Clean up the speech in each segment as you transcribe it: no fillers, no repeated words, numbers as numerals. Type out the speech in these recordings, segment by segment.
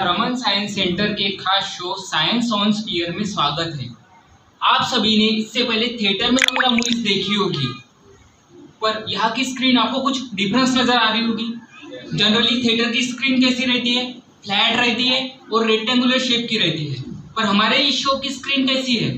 Raman science centre के खास show science on sphere में स्वागत है। आप सभी ने इससे पहले थिएटर में मेरा मूवीज देखी होगी, पर यहाँ की स्क्रीन आपको कुछ डिफरेंस नजर आ रही होगी। जनरली थिएटर की स्क्रीन कैसी रहती है? फ्लैट रहती है और रेक्टेंगुलर शेप की रहती है, पर हमारे इस शो की स्क्रीन कैसी है?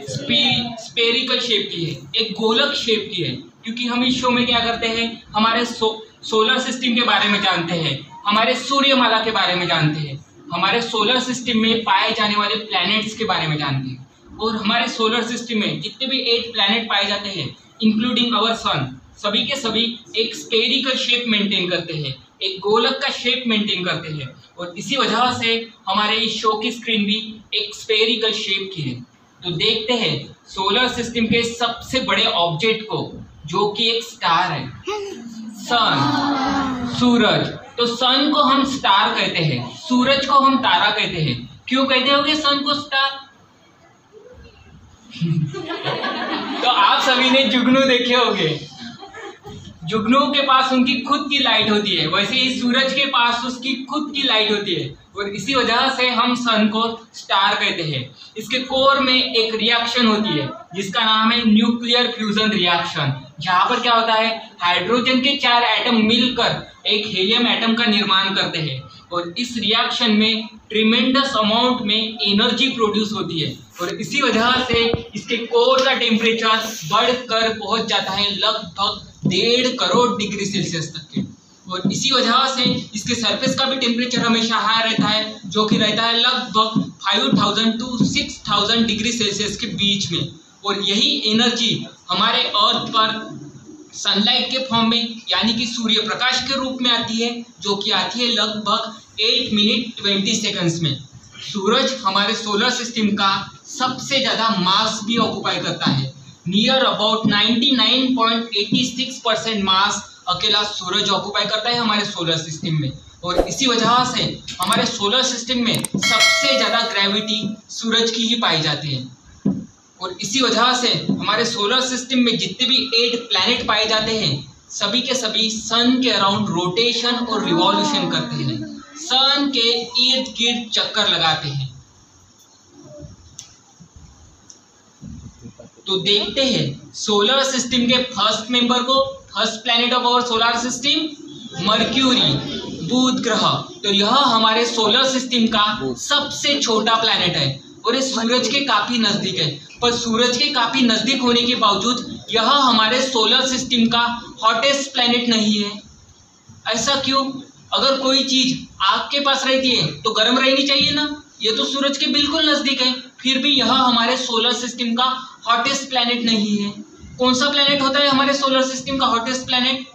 स्फेरिकल शेप की है, एक गोलक शेप की है। क्योंकि हम इस शो में क्या करते हैं, हमारे सोलर सिस्टम के बारे में जानते हैं, हमारे सूर्यमाला के बारे में जानते हैं, हमारे सोलर सिस्टम में पाए जाने वाले प्लैनेट्स के बारे में जानते हैं। और हमारे सोलर सिस्टम में जितने भी 8 प्लैनेट पाए जाते हैं इंक्लूडिंग आवर सन, सभी के सभी एक स्फेरिकल शेप मेंटेन करते हैं, एक गोलक का शेप मेंटेन करते हैं। और इसी वजह से हमारे इस शो की स्क्रीन भी एक स्फेरिकल शेप की है। तो देखते हैं सोलर सिस्टम के सबसे बड़े ऑब्जेक्ट को, जो कि एक स्टार है, सन, सूरज। तो सन को हम स्टार कहते हैं, सूरज को हम तारा कहते हैं। क्यों कहते होगे सन को स्टार? तो आप सभी ने जुगनू देखे होंगे, जुगनू के पास उनकी खुद की लाइट होती है, वैसे ही सूरज के पास उसकी खुद की लाइट होती है। और इसी वजह से हम सन को स्टार कहते हैं। इसके कोर में एक रिएक्शन होती है जिसका नाम है न्यूक्लियर फ्यूजन रिएक्शन, जहाँ पर क्या होता है, हाइड्रोजन के 4 एटम मिलकर एक हीलियम एटम का निर्माण करते हैं। और इस रिएक्शन में ट्रिमेंडस अमाउंट में एनर्जी प्रोड्यूस होती है। और इसी वजह से इसके कोर का टेम्परेचर बढ़कर पहुंच जाता है लगभग 1.5 करोड़ डिग्री सेल्सियस तक के। और इसी वजह से इसके सरफेस का भी टेम्परेचर हमेशा हाई रहता है, जो कि रहता है लगभग 5000 to 6000 डिग्री सेल्सियस के बीच में। और यही एनर्जी हमारे अर्थ पर सनलाइट के फॉर्म में, यानी कि सूर्य प्रकाश के रूप में आती है, जो कि आती है लगभग 8 मिनट 20 सेकंड्स में। सूरज हमारे सोलर सिस्टम का सबसे ज्यादा मास भी ऑक्युपाई करता है। नियर अबाउट 99.86% मास अकेला सूरज ऑक्युपाई करता है हमारे सोलर सिस्टम में। और इसी वजह से हमारे सोलर सिस्टम में सबसे ज्यादा ग्रेविटी सूरज की ही पाई जाती है। और इसी वजह से हमारे सोलर सिस्टम में जितने भी 8 प्लैनेट पाए जाते हैं, सभी के सभी सन के अराउंड रोटेशन और रिवॉल्यूशन करते हैं, सन के इर्द गिर्द चक्कर लगाते हैं। तो देखते हैं सोलर सिस्टम के फर्स्ट मेंबर को, first planet of our solar system Mercury, बुध ग्रह। तो यह हमारे सोलर सिस्टम का सबसे छोटा प्लैनेट है और ये सूरज के काफी नजदीक है। पर सूरज के काफी नजदीक होने के बावजूद यह हमारे सोलर सिस्टम का हॉटेस्ट प्लैनेट नहीं है। ऐसा क्यों? अगर कोई चीज आग के पास रहती है तो गर्म रहनी चाहिए ना, ये तो सूरज के बिल्कुल नजदीक है, फिर भी यह हमारे सोलर सिस्टम का हॉटेस्ट प्लैनेट नहीं है। कौन सा प्लैनेट होता है हमारे सोलर सिस्टम का hottest planet?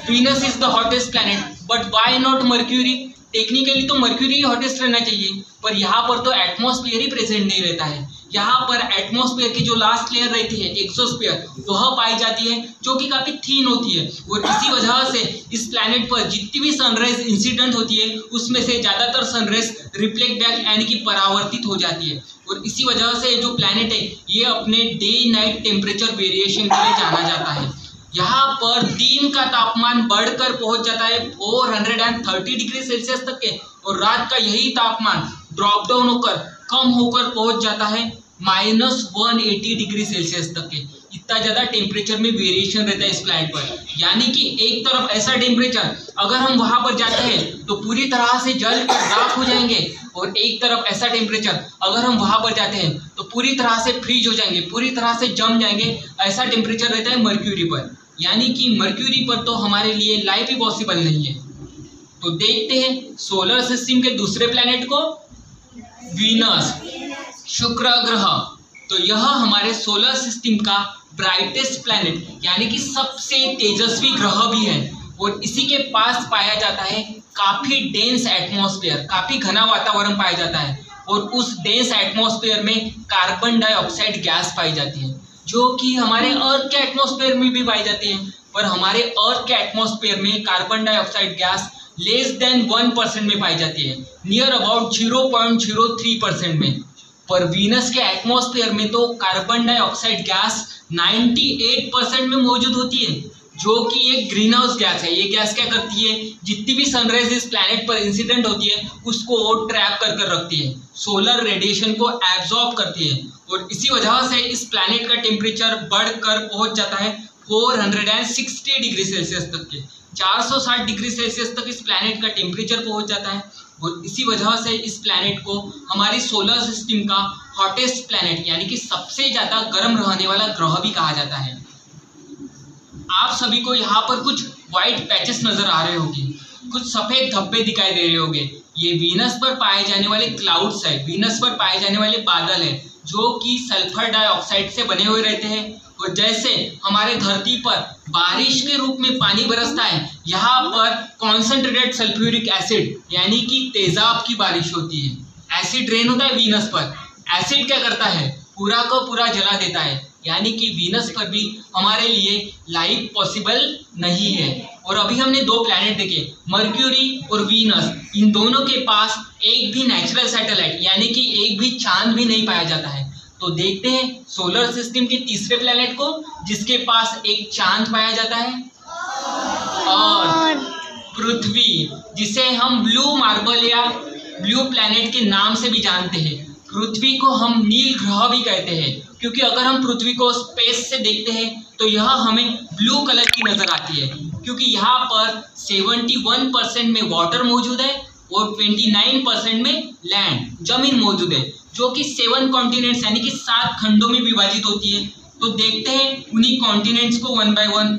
Venus is the hottest planet, but why not mercury? Technically तो मर्क्यूरी ही हॉटेस्ट रहना चाहिए, पर यहाँ पर तो एटमॉस्फेयर ही प्रेजेंट नहीं रहता है। यहाँ पर एटमॉस्फेयर की जो लास्ट लेयर रहती है, एक्सोस्फेयर, वह पाई जाती है, जो कि काफी थीन होती है। और इसी वजह से इस प्लैनेट पर जितनी भी सनराइज इंसिडेंट होती है, उसमें से ज्यादातर सनराइज रिफ्लेक्ट बैक यानी कि परावर्तित हो जाती है। और इसी वजह से जो प्लैनेट है ये अपने डे नाइट टेम्परेचर वेरिएशन के लिए जाना जाता है। यहाँ पर दिन का तापमान बढ़कर पहुंच जाता है 430 डिग्री सेल्सियस तक के, और रात का यही तापमान ड्रॉप डाउन होकर कम होकर पहुंच जाता है -180 डिग्री सेल्सियस तक के। इतना ज्यादा टेम्परेचर में वेरिएशन रहता है इस प्लैनेट पर। यानी कि एक तरफ ऐसा टेम्परेचर, अगर हम वहां पर जाते हैं तो पूरी तरह से जल कर राख हो जाएंगे, और एक तरफ ऐसा टेम्परेचर, अगर हम वहां पर जाते हैं तो पूरी तरह से फ्रीज हो जाएंगे, पूरी तरह से जम जाएंगे। ऐसा टेम्परेचर रहता है मर्क्यूरी पर। यानी कि मर्क्यूरी पर तो हमारे लिए लाइफ ही पॉसिबल नहीं है। तो देखते हैं सोलर सिस्टम के दूसरे प्लैनेट को, वीनस, शुक्र ग्रह। तो यह हमारे सोलर सिस्टम का ब्राइटेस्ट प्लैनेट यानी कि सबसे तेजस्वी ग्रह भी है। और इसी के पास पाया जाता है काफी डेंस एटमॉस्फेयर, काफी घना वातावरण पाया जाता है। और उस डेंस एटमॉस्फेयर में कार्बन डाइऑक्साइड गैस पाई जाती है, जो कि हमारे अर्थ के एटमॉस्फेयर में भी पाई जाती है। पर हमारे अर्थ के एटमॉस्फेयर में carbon dioxide gas less than 1% में पाई जाती है, नियर अबाउट 0.03% में। पर वीनस के एटमॉस्फेयर में तो कार्बन डाइऑक्साइड गैस 98% में मौजूद होती है, जो कि एक ग्रीन हाउस गैस है। ये गैस क्या करती है, जितनी भी सनराइज इस प्लैनेट पर इंसिडेंट होती है उसको वो ट्रैप कर कर रखती है, सोलर रेडिएशन को एब्जॉर्ब करती है, और इसी वजह से इस प्लैनेट का टेम्परेचर बढ़कर पहुंच जाता है 460 डिग्री सेल्सियस तक के, 460 डिग्री सेल्सियस तक इस प्लैनेट का टेम्परेचर पहुंच जाता है। और इसी वजह से इस प्लैनेट को हमारी सोलर सिस्टम का हॉटेस्ट प्लैनेट यानी कि सबसे ज़्यादा गर्म रहने वाला ग्रह भी कहा जाता है। आप सभी को यहाँ पर कुछ व्हाइट पैचेस नजर आ रहे होंगे, कुछ सफेद धब्बे दिखाई दे रहे होंगे। ये वीनस पर पाए जाने वाले क्लाउड्स है, वीनस पर पाए जाने वाले बादल है, जो कि सल्फर डाइऑक्साइड से बने हुए रहते हैं। और जैसे हमारे धरती पर बारिश के रूप में पानी बरसता है, यहाँ पर कॉन्सेंट्रेटेड सल्फ्यूरिक एसिड यानी कि तेजाब की बारिश होती है। एसिड रेन होता है वीनस पर। एसिड क्या करता है, पूरा को पूरा जला देता है, यानी कि वीनस पर भी हमारे लिए लाइफ पॉसिबल नहीं है। और अभी हमने दो प्लैनेट देखे, मर्क्यूरी और वीनस, इन दोनों के पास एक भी नेचुरल सैटेलाइट यानी कि एक भी चांद भी नहीं पाया जाता है। तो देखते हैं सोलर सिस्टम के तीसरे प्लैनेट को, जिसके पास एक चांद पाया जाता है, और पृथ्वी, जिसे हम ब्लू मार्बल या ब्लू प्लैनेट के नाम से भी जानते हैं। पृथ्वी को हम नील ग्रह भी कहते हैं, क्योंकि अगर हम पृथ्वी को स्पेस से देखते हैं तो यह हमें ब्लू कलर की नजर आती है, क्योंकि यहाँ पर 71% में वाटर मौजूद है और 29% में लैंड जमीन मौजूद है, जो कि 7 कॉन्टिनेंट्स यानी कि 7 खंडों में विभाजित होती है। तो देखते हैं उन्हीं कॉन्टिनेंट्स को वन बाय वन।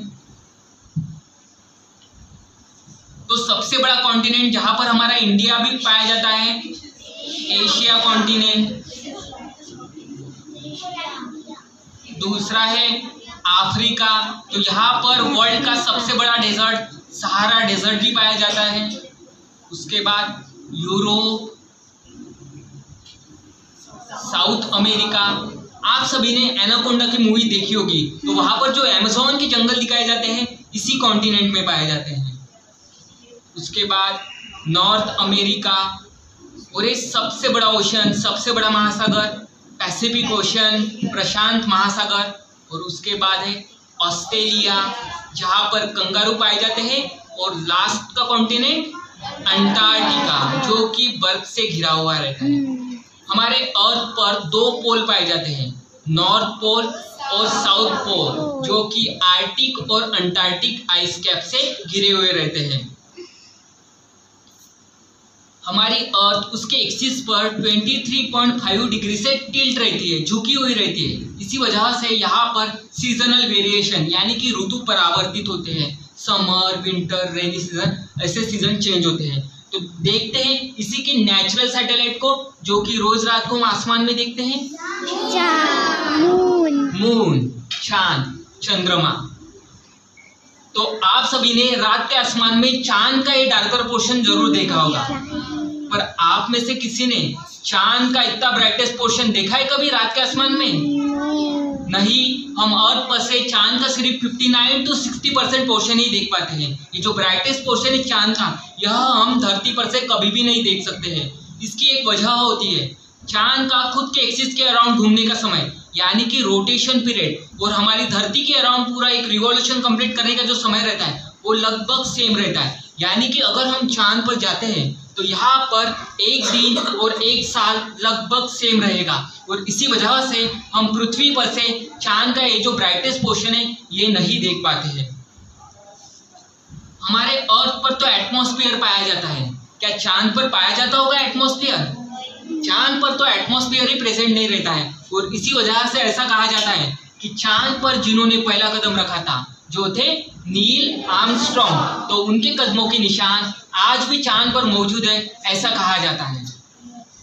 तो सबसे बड़ा कॉन्टिनेंट जहां पर हमारा इंडिया भी पाया जाता है, एशिया कॉन्टिनेंट। दूसरा है अफ्रीका, तो यहाँ पर वर्ल्ड का सबसे बड़ा डेजर्ट सहारा डेजर्ट भी पाया जाता है। उसके बाद यूरोप, साउथ अमेरिका। आप सभी ने एनाकोंडा की मूवी देखी होगी, तो वहां पर जो अमेज़न के जंगल दिखाए जाते हैं इसी कॉन्टिनेंट में पाए जाते हैं। उसके बाद नॉर्थ अमेरिका, और ये सबसे बड़ा ओशन, सबसे बड़ा महासागर पैसिफिक ओशन, प्रशांत महासागर। और उसके बाद है ऑस्ट्रेलिया, जहाँ पर कंगारू पाए जाते हैं। और लास्ट का कॉन्टिनेंट अंटार्कटिका, जो कि बर्फ से घिरा हुआ रहता है। हमारे अर्थ पर 2 पोल पाए जाते हैं, नॉर्थ पोल और साउथ पोल, जो कि आर्टिक और अंटार्कटिक आइस कैप से घिरे हुए रहते हैं। हमारी अर्थ उसके एक्सिस पर 23.5 डिग्री से टिल्ट रहती है, झुकी हुई रहती है। इसी वजह से यहाँ पर सीजनल वेरिएशन यानी कि ऋतु परावर्तित होते हैं, समर, विंटर, रेनी सीजन, ऐसे सीजन चेंज होते हैं। तो देखते हैं इसी के नेचुरल सैटेलाइट को, जो कि रोज रात को हम आसमान में देखते हैं, मून, चांद, चंद्रमा। तो आप सभी ने रात के आसमान में चांद का ये डार्कर पोर्शन जरूर देखा होगा, पर आप में से किसी ने चांद का इतना ब्राइटेस्ट पोर्शन देखा है कभी रात के आसमान में? नहीं। हम अर्थ पर से चांद का सिर्फ 59 to 60% पोर्शन ही देख पाते हैं। ये जो ब्राइटेस्ट पोर्शन है चांद का, यह हम धरती पर से कभी भी नहीं देख सकते हैं। इसकी एक वजह होती है चांद का खुद के एक्सिस के अराउंड घूमने का समय, यानी कि रोटेशन पीरियड, और हमारी धरती के अराउंड पूरा एक रिवॉल्यूशन कंप्लीट करने का जो समय रहता है वो लगभग सेम रहता है। यानी कि अगर हम चांद पर जाते हैं तो यहाँ पर एक दिन और एक साल लगभग सेम रहेगा, और इसी वजह से हम पृथ्वी पर से चांद का ये जो ब्राइटेस्ट पोर्शन है ये नहीं देख पाते हैं। हमारे अर्थ पर तो एटमॉस्फेयर पाया जाता है, क्या चांद पर पाया जाता होगा एटमॉस्फेयर? चांद पर तो एटमॉस्फेयर ही प्रेजेंट नहीं रहता है, और इसी वजह से ऐसा कहा जाता है कि चांद पर जिन्होंने पहला कदम रखा था, जो थे नील आर्मस्ट्रॉन्ग, तो उनके कदमों के निशान आज भी चांद पर मौजूद है, ऐसा कहा जाता है।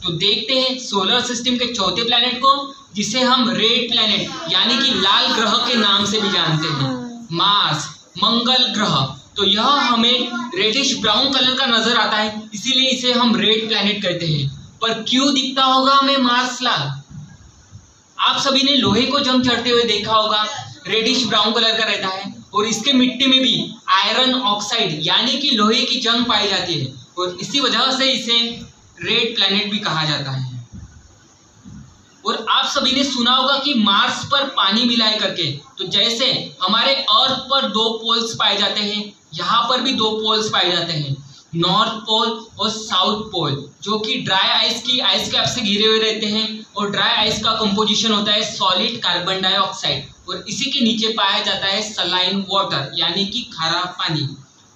तो देखते हैं सोलर सिस्टम के चौथे प्लैनेट को, जिसे हम रेड प्लैनेट यानी कि लाल ग्रह के नाम से भी जानते हैं, मार्स, मंगल ग्रह। तो यह हमें रेडिश ब्राउन कलर का नजर आता है, इसीलिए इसे हम रेड प्लैनेट कहते हैं। पर क्यों दिखता होगा हमें मार्स लाल? आप सभी ने लोहे को जंग चढ़ते हुए देखा होगा, रेडिश ब्राउन कलर का रहता है, और इसके मिट्टी में भी आयरन ऑक्साइड यानी कि लोहे की जंग पाई जाती है, और इसी वजह से इसे रेड प्लैनेट भी कहा जाता है। और आप सभी ने सुना होगा कि मार्स पर पानी मिलाए करके, तो जैसे हमारे अर्थ पर 2 पोल्स पाए जाते हैं, यहाँ पर भी 2 पोल्स पाए जाते हैं, नॉर्थ पोल और साउथ पोल, जो कि ड्राई आइस की आइस कैप से घिरे हुए रहते हैं। और ड्राई आइस का कंपोजिशन होता है सॉलिड कार्बन डाइऑक्साइड, और इसी के नीचे पाया जाता है सलाइन वाटर यानी कि खारा पानी।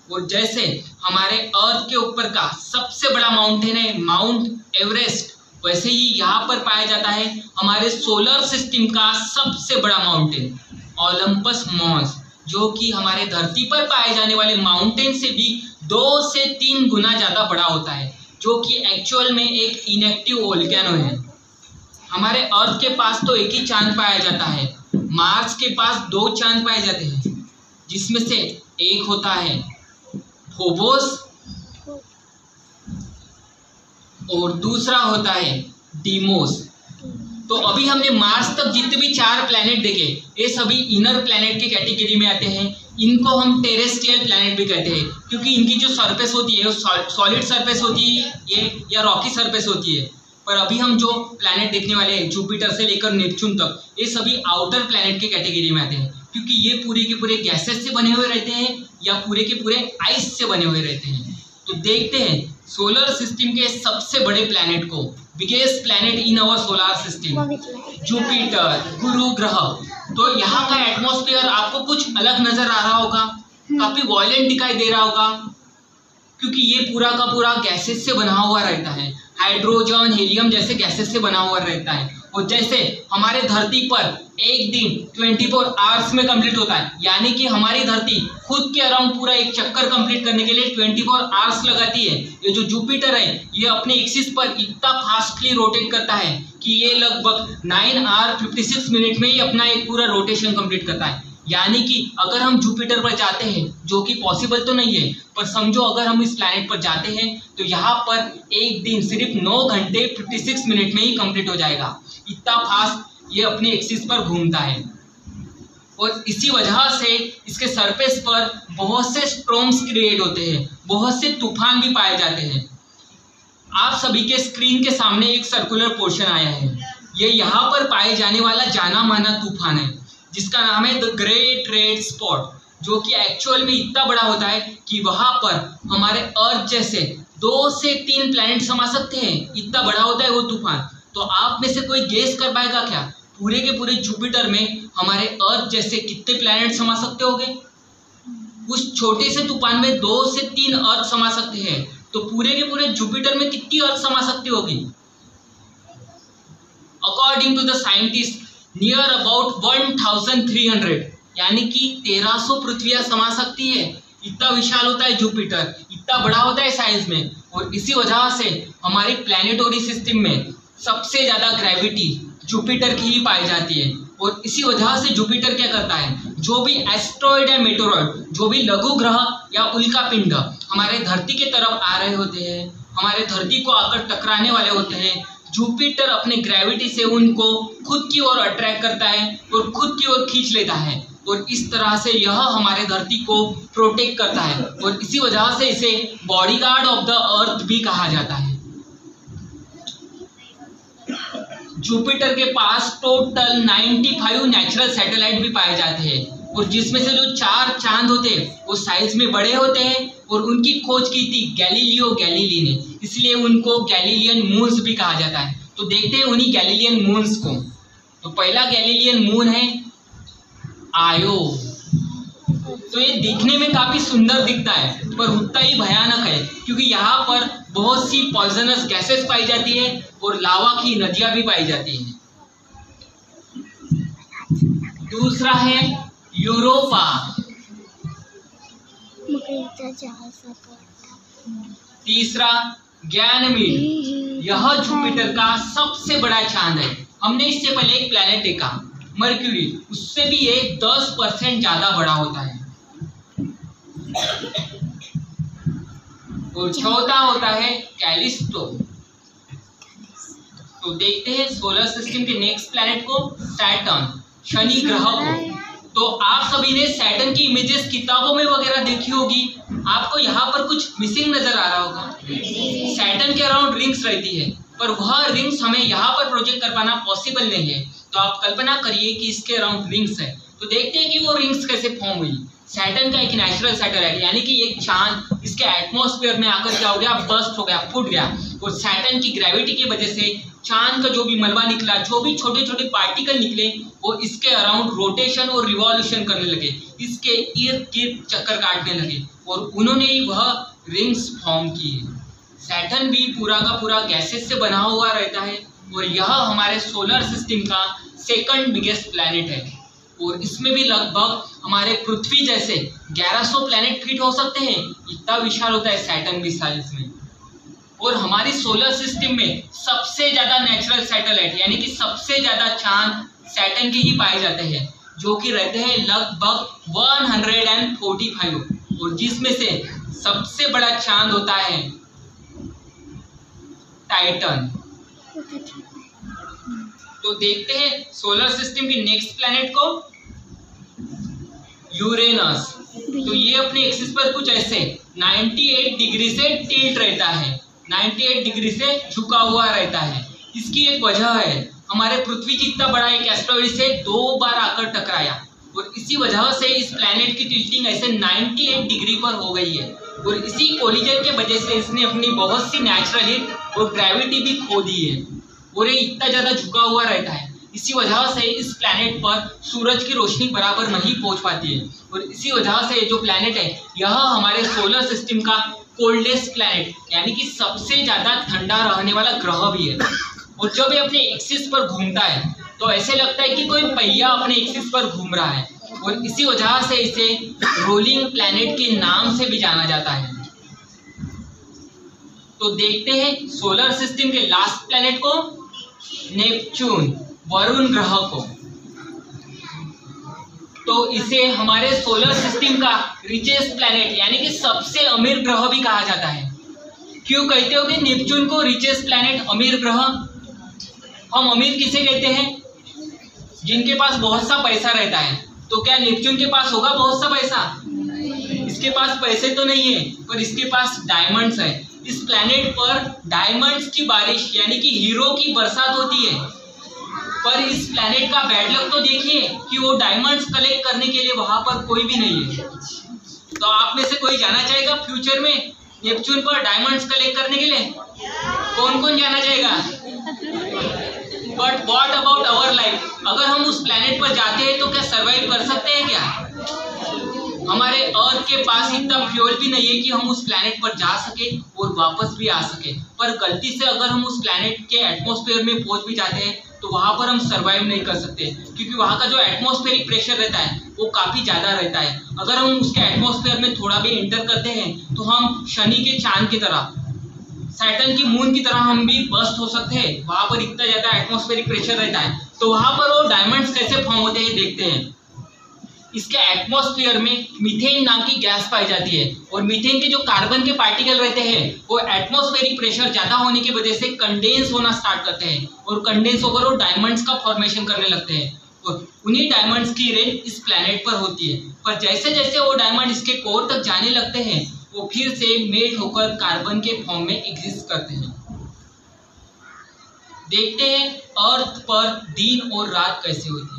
और जैसे हमारे अर्थ के ऊपर का सबसे बड़ा माउंटेन है माउंट एवरेस्ट, वैसे ही यहाँ पर पाया जाता है हमारे सोलर सिस्टम का सबसे बड़ा माउंटेन ओलंपस मॉन्स, जो कि हमारे धरती पर पाए जाने वाले माउंटेन से भी 2 से 3 गुना ज़्यादा बड़ा होता है, जो कि एक्चुअल में एक इनएक्टिव वोल्केनो है। हमारे अर्थ के पास तो एक ही चांद पाया जाता है, मार्स के पास 2 चांद पाए जाते हैं, जिसमें से एक होता है फोबोस और दूसरा होता है डीमोस। तो अभी हमने मार्स तक जितने भी 4 प्लैनेट देखे, ये सभी इनर प्लैनेट की कैटेगरी में आते हैं। इनको हम टेरेस्ट्रियल प्लैनेट भी कहते हैं, क्योंकि इनकी जो सरफेस होती है वो सॉलिड सरफेस होती है ये या रॉकी सरफेस होती है। पर अभी हम जो प्लैनेट देखने वाले हैं जुपिटर से लेकर नेपच्यून तक, ये सभी आउटर प्लैनेट की कैटेगरी में आते हैं, क्योंकि ये पूरे के पूरे गैसेस से बने हुए रहते हैं या पूरे के पूरे आइस से बने हुए रहते हैं। तो देखते हैं सोलर सिस्टम के सबसे बड़े प्लैनेट को, biggest planet in our solar system, Jupiter, गुरु ग्रह। तो यहाँ का एटमॉस्फेयर आपको कुछ अलग नजर आ रहा होगा, काफी वॉयलेंट दिखाई दे रहा होगा, क्योंकि ये पूरा का पूरा गैसेस से बना हुआ रहता है, हाइड्रोजन हीलियम जैसे गैसेस से बना हुआ रहता है। और जैसे हमारे धरती पर एक दिन 24 आवर्स में कंप्लीट होता है, यानी कि हमारी धरती खुद के अराउंड पूरा एक चक्कर कंप्लीट करने के लिए 24 आवर्स लगाती है। ये जो जुपिटर है ये अपने एक्सिस पर इतना फास्टली रोटेट करता है कि ये लगभग 9 आवर 56 मिनट में ही अपना एक पूरा रोटेशन कंप्लीट करता है। यानी कि अगर हम जुपिटर पर जाते हैं, जो कि पॉसिबल तो नहीं है, पर समझो अगर हम इस प्लैनेट पर जाते हैं तो यहाँ पर एक दिन सिर्फ 9 घंटे 56 मिनट में ही कंप्लीट हो जाएगा। इतना फास्ट ये अपने एक्सिस पर घूमता है। और इसी वजह से इसके सरफेस पर बहुत से स्ट्रॉम्स क्रिएट होते हैं, बहुत से तूफान भी पाए जाते हैं। आप सभी के स्क्रीन के सामने एक सर्कुलर पोर्शन आया है, ये यहाँ पर पाए जाने वाला जाना माना तूफान है, जिसका नाम है द ग्रेट रेड स्पॉट, जो कि एक्चुअल में इतना बड़ा होता है कि वहां पर हमारे अर्थ जैसे 2 से 3 प्लैनेट समा सकते हैं, इतना बड़ा होता है वो तूफान। तो आप में से कोई गेस कर पाएगा क्या, पूरे के पूरे जुपिटर में हमारे अर्थ जैसे कितने प्लैनेट समा सकते होंगे? उस छोटे से तूफान में 2 से 3 अर्थ समा सकते हैं, तो पूरे के पूरे जुपिटर में कितनी अर्थ समा सकती होगी? According to the scientist near about 1300, यानी कि 1300 पृथ्वियां समा सकती है। इतना विशाल होता है जुपिटर, इतना बड़ा होता है साइज में। और इसी वजह से हमारी प्लैनेटरी सिस्टम में सबसे ज्यादा ग्रेविटी जुपिटर की ही पाई जाती है। और इसी वजह से जुपिटर क्या करता है, जो भी एस्ट्रॉइड या मेटेरॉइड, जो भी लघु ग्रह या उल्का पिंड हमारे धरती के तरफ आ रहे होते हैं, हमारे धरती को आकर टकराने वाले होते हैं, जुपिटर अपने ग्रेविटी से उनको खुद की ओर अट्रैक्ट करता है और खुद की ओर खींच लेता है। और इस तरह से यह हमारे धरती को प्रोटेक्ट करता है, और इसी वजह से इसे बॉडीगार्ड ऑफ द अर्थ भी कहा जाता है। जुपिटर के पास टोटल 95 नेचुरल सैटेलाइट भी पाए जाते हैं, और जिसमें से जो 4 चांद होते हैं वो साइज में बड़े होते हैं। और उनकी खोज की थी गैलीलियो गैलीली ने, इसलिए उनको गैलीलियन मून्स भी कहा जाता है। तो देखते हैं उन्हीं गैलीलियन मून्स को। तो पहला गैलीलियन मून है आयो। तो ये दिखने में काफी सुंदर दिखता है, पर उतना ही भयानक है, क्योंकि यहाँ पर बहुत सी पॉइजनस गैसेस पाई जाती है और लावा की नदियां भी पाई जाती हैं। दूसरा है यूरोपा। तीसरा गैनमीड, यह जुपिटर का सबसे बड़ा चांद है। हमने इससे पहले एक प्लैनेट देखा मर्क्यूरी, उससे भी ये 10% ज्यादा बड़ा होता है। और चौथा होता है कैलिस्टो। तो देखते हैं सोलर सिस्टम के नेक्स्ट प्लैनेट को, सैटर्न, शनि ग्रह को। तो आप सभी ने सैटर्न की इमेजेस किताबों में वगैरह देखी होगी, आपको यहाँ पर कुछ मिसिंग नजर आ रहा होगा। सैटर्न के अराउंड रिंग्स रहती है, पर वह रिंग्स हमें यहाँ पर प्रोजेक्ट कर पाना पॉसिबल नहीं है। तो आप कल्पना करिए कि इसके अराउंड रिंग्स है, तो देखते हैं कि वो रिंग्स कैसे फॉर्म हुई। सैटर्न का एक नेचुरल सैटेलाइट यानी कि एक चांद इसके एटमॉस्फेयर में आकर क्या हो गया, बस्ट हो गया, फूट गया। और सैटर्न की ग्रेविटी की वजह से चांद का जो भी मलबा निकला, जो भी छोटे छोटे पार्टिकल निकले, वो इसके अराउंड रोटेशन और रिवॉल्यूशन करने लगे, इसके इर्द गिर्द चक्कर काटने लगे और उन्होंने ही वह रिंग्स फॉर्म किए। सैटर्न भी पूरा का पूरा गैसेस से बना हुआ रहता है और यह हमारे सोलर सिस्टम का सेकंड बिगेस्ट प्लैनेट है और इसमें भी लगभग हमारे पृथ्वी जैसे 1100 प्लैनेट फिट हो सकते हैं। इतना विशाल होता है सैटर्न भी साइज में। और हमारी सोलर सिस्टम में सबसे ज्यादा नेचुरल सैटेलाइट यानी कि सबसे ज्यादा चांद सैटर्न के ही पाए जाते हैं, जो कि रहते हैं लगभग 145 और जिसमें से सबसे बड़ा चांद होता है टाइटन। तो देखते हैं सोलर सिस्टम के नेक्स्ट प्लैनेट को, यूरेनस। तो ये अपने एक्सिस पर कुछ ऐसे 98 डिग्री से टिल्ट रहता है, 98 डिग्री से झुका हुआ रहता है। इसकी एक वजह है, हमारे पृथ्वी जितना बड़ा एक एस्टेरॉइड से 2 बार आकर टकराया और इसी वजह से इस प्लैनेट की टिल्टिंग ऐसे 98 डिग्री पर हो गई है और इसी कोलिजन के वजह से इसने अपनी बहुत सी नेचुरल हिट और ग्रेविटी भी खो दी है और ये इतना ज़्यादा झुका हुआ रहता है। इसी वजह से इस प्लैनेट पर सूरज की रोशनी बराबर नहीं पहुंच पाती है और इसी वजह से जो प्लैनेट है यह हमारे सोलर सिस्टम का कोल्डेस्ट प्लैनेट यानी कि सबसे ज़्यादा ठंडा रहने वाला ग्रह भी है। और जब ये अपने एक्सिस पर घूमता है तो ऐसे लगता है कि कोई पहिया अपने एक्सिस पर घूम रहा है और इसी वजह से इसे रोलिंग प्लैनेट के नाम से भी जाना जाता है। तो देखते हैं सोलर सिस्टम के लास्ट प्लैनेट को, नेपच्यून, वरुण ग्रह को। तो इसे हमारे सोलर सिस्टम का रिचेस्ट प्लैनेट यानी कि सबसे अमीर ग्रह भी कहा जाता है। क्यों कहते हो कि नेपच्यून को रिचेस्ट प्लैनेट, अमीर ग्रह? हम अमीर किसे कहते हैं? जिनके पास बहुत सा पैसा रहता है। तो क्या नेपच्यून के पास होगा बहुत सा पैसा? इसके पास पैसे तो नहीं है, पर इसके पास डायमंड्स है। इस प्लैनेट पर डायमंड्स की बारिश यानी कि हीरो की बरसात होती है। पर इस प्लैनेट का बैड लक तो देखिए कि वो डायमंड्स कलेक्ट करने के लिए वहां पर कोई भी नहीं है। तो आप में से कोई जाना चाहेगा फ्यूचर में नेपच्यून पर डायमंड्स कलेक्ट करने के लिए? कौन कौन जाना चाहेगा? But what about our life? अगर हम उस प्लैनेट पर जाते हैं तो क्या सरवाइव कर सकते हैं क्या? हमारे अर्थ के पास इतना फ्यूल भी नहीं है कि हम उस प्लैनेट पर जा सके और वापस भी आ सके। पर गलती से अगर हम उस प्लैनेट के एटमॉस्फेयर में पहुंच भी जाते हैं तो वहां पर हम सरवाइव नहीं कर सकते, क्योंकि वहां का जो एटमॉस्फेरिक प्रेशर रहता है वो काफी ज्यादा रहता है। अगर हम उसके एटमॉस्फेयर में थोड़ा भी एंटर करते हैं तो हम शनि के चांद की तरह, सैटर्न की मून की तरह हम भी बस्ट हो सकते हैं। वहां पर इतना ज्यादा एटमॉस्फेरिक प्रेशर रहता है। तो वहां पर वो डायमंड्स कैसे फॉर्म होते हैं देखते हैं। इसके एटमॉस्फेयर में मीथेन नाम की गैस पाई जाती है और मीथेन के जो कार्बन के पार्टिकल रहते हैं वो एटमॉस्फेरिक प्रेशर ज्यादा होने की वजह से कंडेंस होना स्टार्ट करते हैं और कंडेंस होकर वो डायमंड्स का फॉर्मेशन करने लगते हैं और उन्हीं डायमंड्स की रेंज इस प्लैनेट पर होती है। पर जैसे जैसे वो डायमंड इसके कोर तक जाने लगते हैं वो फिर से मेल्ट होकर कार्बन के फॉर्म में एग्जिस्ट करते हैं। देखते हैं अर्थ पर दिन और रात कैसे होती है।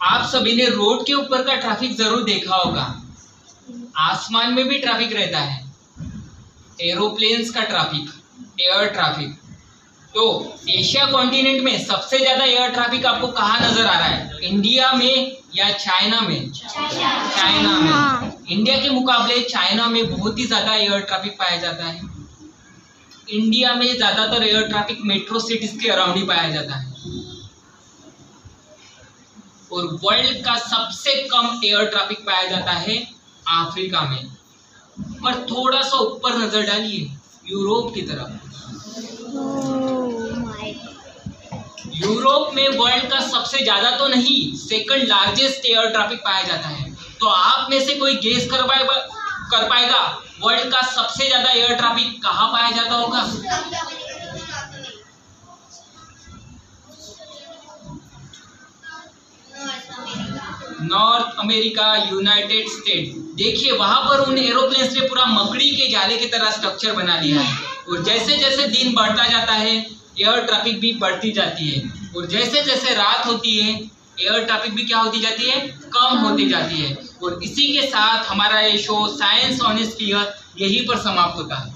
आप सभी ने रोड के ऊपर का ट्रैफिक जरूर देखा होगा। आसमान में भी ट्रैफिक रहता है, एरोप्लेन्स का ट्रैफिक, एयर ट्रैफिक। तो एशिया कॉन्टिनेंट में सबसे ज्यादा एयर ट्रैफिक आपको कहाँ नजर आ रहा है? इंडिया में या चाइना में? चाइना में। इंडिया के मुकाबले चाइना में बहुत ही ज्यादा एयर ट्रैफिक पाया जाता है। इंडिया में ज्यादातर एयर ट्रैफिक मेट्रो सिटीज के अराउंड ही पाया जाता है और वर्ल्ड का सबसे कम एयर ट्रैफिक पाया जाता है अफ्रीका में। पर थोड़ा सा ऊपर नजर डालिए यूरोप की तरफ। यूरोप में वर्ल्ड का सबसे ज्यादा तो नहीं, सेकंड लार्जेस्ट एयर ट्रैफिक पाया जाता है। तो आप में से कोई गेस कर पाएगा वर्ल्ड का सबसे ज्यादा एयर ट्रैफिक कहाँ पाया जाता होगा? North America, United state. देखिए वहां पर उन एरोप्लेन्स ने पूरा मकड़ी के जाले की तरह स्ट्रक्चर बना लिया है, और जैसे जैसे दिन बढ़ता जाता है एयर ट्रैफिक भी बढ़ती जाती है, और जैसे जैसे रात होती है एयर ट्रैफिक भी क्या होती जाती है, कम होती जाती है। और इसी के साथ हमारा ये show science on A sphere यहीं पर समाप्त होता है।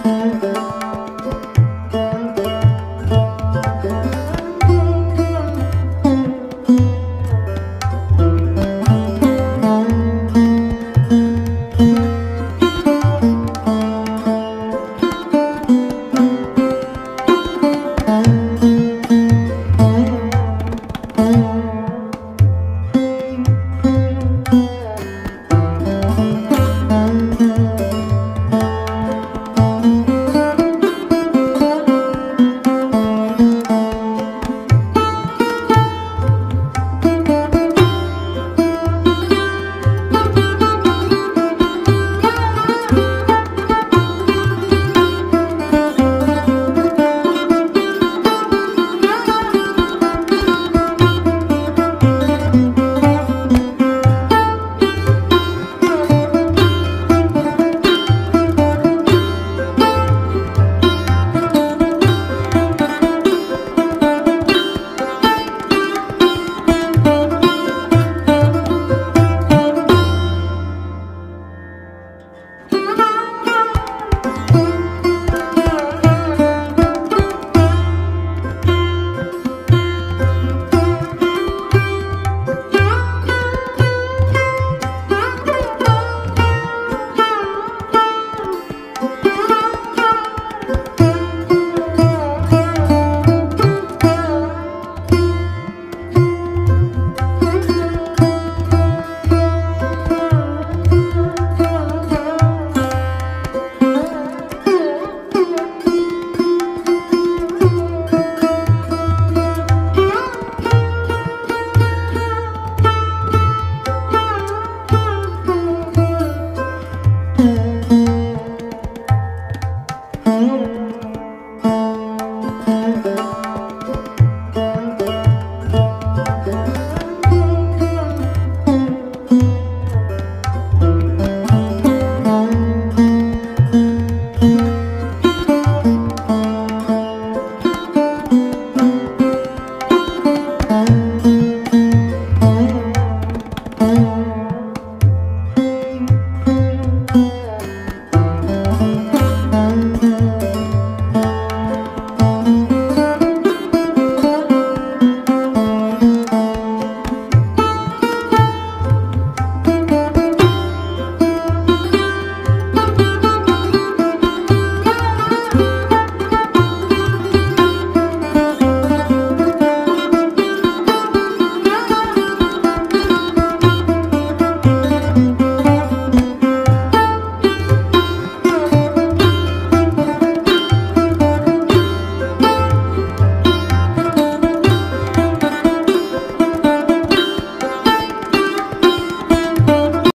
है।